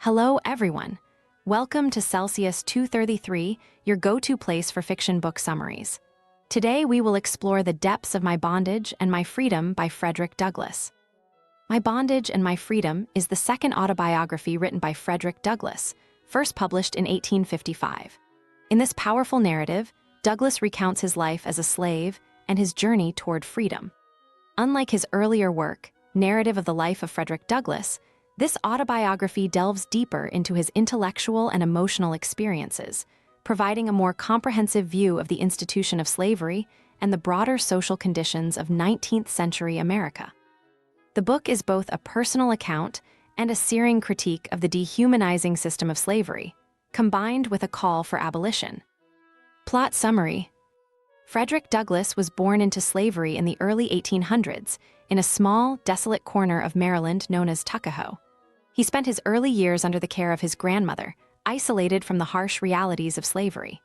Hello, everyone. Welcome to Celsius 233, your go-to place for fiction book summaries. Today, we will explore the depths of Bondage and My Freedom by Frederick Douglass. Bondage and My Freedom is the second autobiography written by Frederick Douglass, first published in 1855. In this powerful narrative, Douglass recounts his life as a slave and his journey toward freedom. Unlike his earlier work, Narrative of the Life of Frederick Douglass, this autobiography delves deeper into his intellectual and emotional experiences, providing a more comprehensive view of the institution of slavery and the broader social conditions of 19th century America. The book is both a personal account and a searing critique of the dehumanizing system of slavery, combined with a call for abolition. Plot summary: Frederick Douglass was born into slavery in the early 1800s in a small, desolate corner of Maryland known as Tuckahoe. He spent his early years under the care of his grandmother, isolated from the harsh realities of slavery.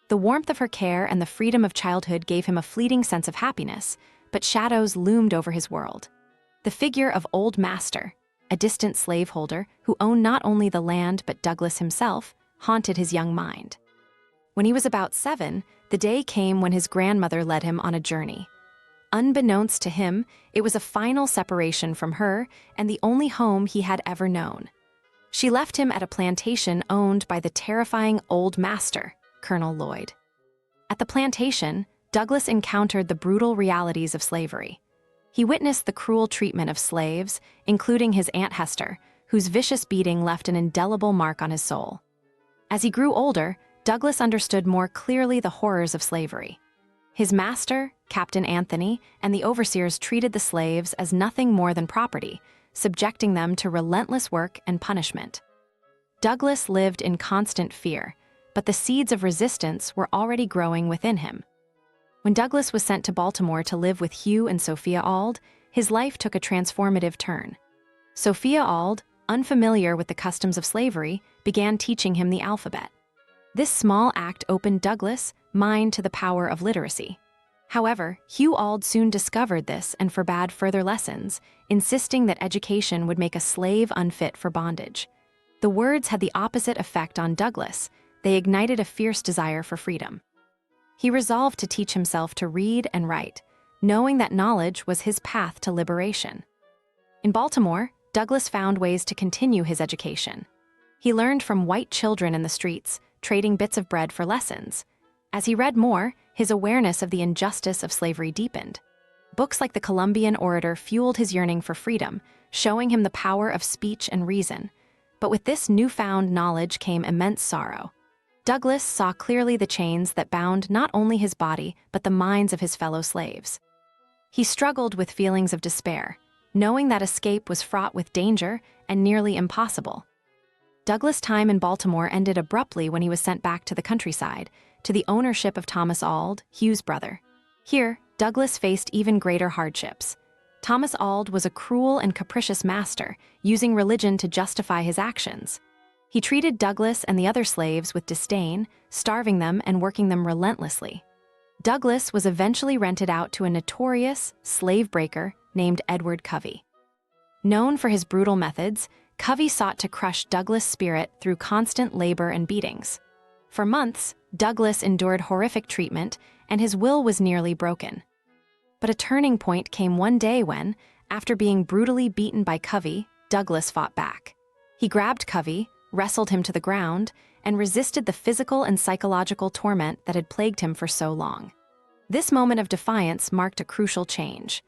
The warmth of her care and the freedom of childhood gave him a fleeting sense of happiness, but shadows loomed over his world. The figure of Old Master, a distant slaveholder who owned not only the land but Douglass himself, haunted his young mind. When he was about 7, the day came when his grandmother led him on a journey. Unbeknownst to him, it was a final separation from her and the only home he had ever known. She left him at a plantation owned by the terrifying Old Master, Colonel Lloyd. At the plantation, Douglass encountered the brutal realities of slavery. He witnessed the cruel treatment of slaves, including his Aunt Hester, whose vicious beating left an indelible mark on his soul. As he grew older, Douglass understood more clearly the horrors of slavery. His master, Captain Anthony, and the overseers treated the slaves as nothing more than property, subjecting them to relentless work and punishment. Douglass lived in constant fear, but the seeds of resistance were already growing within him. When Douglass was sent to Baltimore to live with Hugh and Sophia Auld, his life took a transformative turn. Sophia Auld, unfamiliar with the customs of slavery, began teaching him the alphabet. This small act opened Douglass' mind to the power of literacy. However, Hugh Auld soon discovered this and forbade further lessons, insisting that education would make a slave unfit for bondage. The words had the opposite effect on Douglass. They ignited a fierce desire for freedom. He resolved to teach himself to read and write, knowing that knowledge was his path to liberation. In Baltimore, Douglass found ways to continue his education. He learned from white children in the streets, trading bits of bread for lessons. As he read more, his awareness of the injustice of slavery deepened. Books like the Columbian Orator fueled his yearning for freedom, showing him the power of speech and reason. But with this newfound knowledge came immense sorrow. Douglass saw clearly the chains that bound not only his body but the minds of his fellow slaves. He struggled with feelings of despair, knowing that escape was fraught with danger and nearly impossible. Douglass' time in Baltimore ended abruptly when he was sent back to the countryside, to the ownership of Thomas Auld, Hugh's brother. Here, Douglass faced even greater hardships. Thomas Auld was a cruel and capricious master, using religion to justify his actions. He treated Douglass and the other slaves with disdain, starving them and working them relentlessly. Douglass was eventually rented out to a notorious slave breaker named Edward Covey. Known for his brutal methods, Covey sought to crush Douglass' spirit through constant labor and beatings. For months, Douglass endured horrific treatment, and his will was nearly broken. But a turning point came one day when, after being brutally beaten by Covey, Douglass fought back. He grabbed Covey, wrestled him to the ground, and resisted the physical and psychological torment that had plagued him for so long. This moment of defiance marked a crucial change.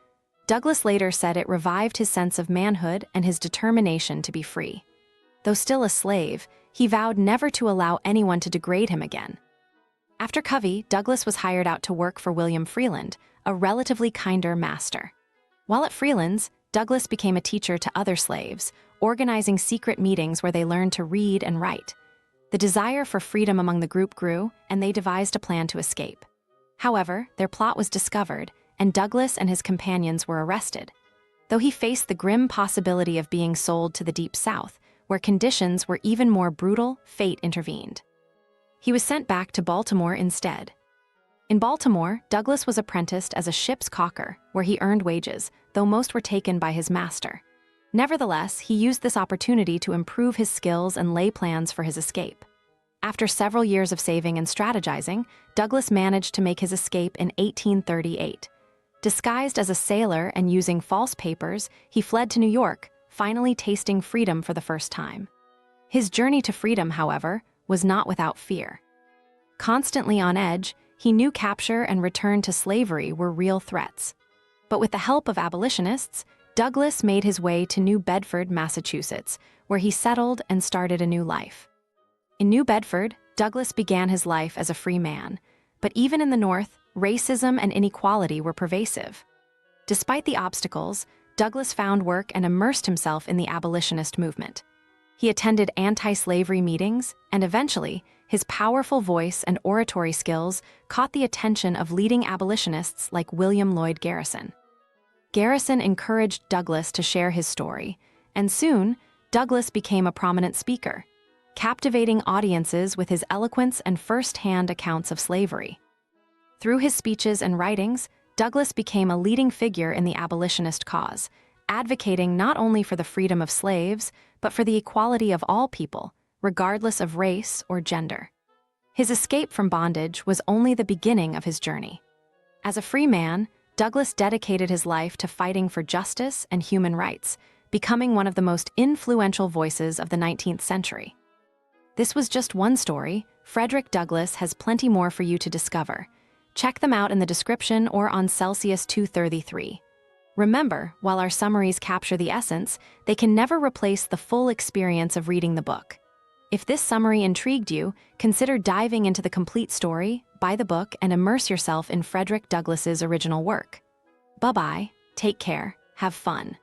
Douglass later said it revived his sense of manhood and his determination to be free. Though still a slave, he vowed never to allow anyone to degrade him again. After Covey, Douglass was hired out to work for William Freeland, a relatively kinder master. While at Freeland's, Douglass became a teacher to other slaves, organizing secret meetings where they learned to read and write. The desire for freedom among the group grew, and they devised a plan to escape. However, their plot was discovered, and Douglass and his companions were arrested. Though he faced the grim possibility of being sold to the Deep South, where conditions were even more brutal, fate intervened. He was sent back to Baltimore instead. In Baltimore, Douglass was apprenticed as a ship's caulker, where he earned wages, though most were taken by his master. Nevertheless, he used this opportunity to improve his skills and lay plans for his escape. After several years of saving and strategizing, Douglass managed to make his escape in 1838. Disguised as a sailor and using false papers, he fled to New York, finally tasting freedom for the first time. His journey to freedom, however, was not without fear. Constantly on edge, he knew capture and return to slavery were real threats. But with the help of abolitionists, Douglass made his way to New Bedford, Massachusetts, where he settled and started a new life. In New Bedford, Douglass began his life as a free man, but even in the North, racism and inequality were pervasive. Despite the obstacles, Douglass found work and immersed himself in the abolitionist movement. He attended anti-slavery meetings, and eventually, his powerful voice and oratory skills caught the attention of leading abolitionists like William Lloyd Garrison. Garrison encouraged Douglass to share his story, and soon, Douglass became a prominent speaker, captivating audiences with his eloquence and first-hand accounts of slavery. Through his speeches and writings, Douglass became a leading figure in the abolitionist cause, advocating not only for the freedom of slaves, but for the equality of all people, regardless of race or gender. His escape from bondage was only the beginning of his journey. As a free man, Douglass dedicated his life to fighting for justice and human rights, becoming one of the most influential voices of the 19th century. This was just one story. Frederick Douglass has plenty more for you to discover. Check them out in the description or on Celsius 233. Remember, while our summaries capture the essence, they can never replace the full experience of reading the book. If this summary intrigued you, consider diving into the complete story, buy the book, and immerse yourself in Frederick Douglass's original work. Bye-bye, take care, have fun.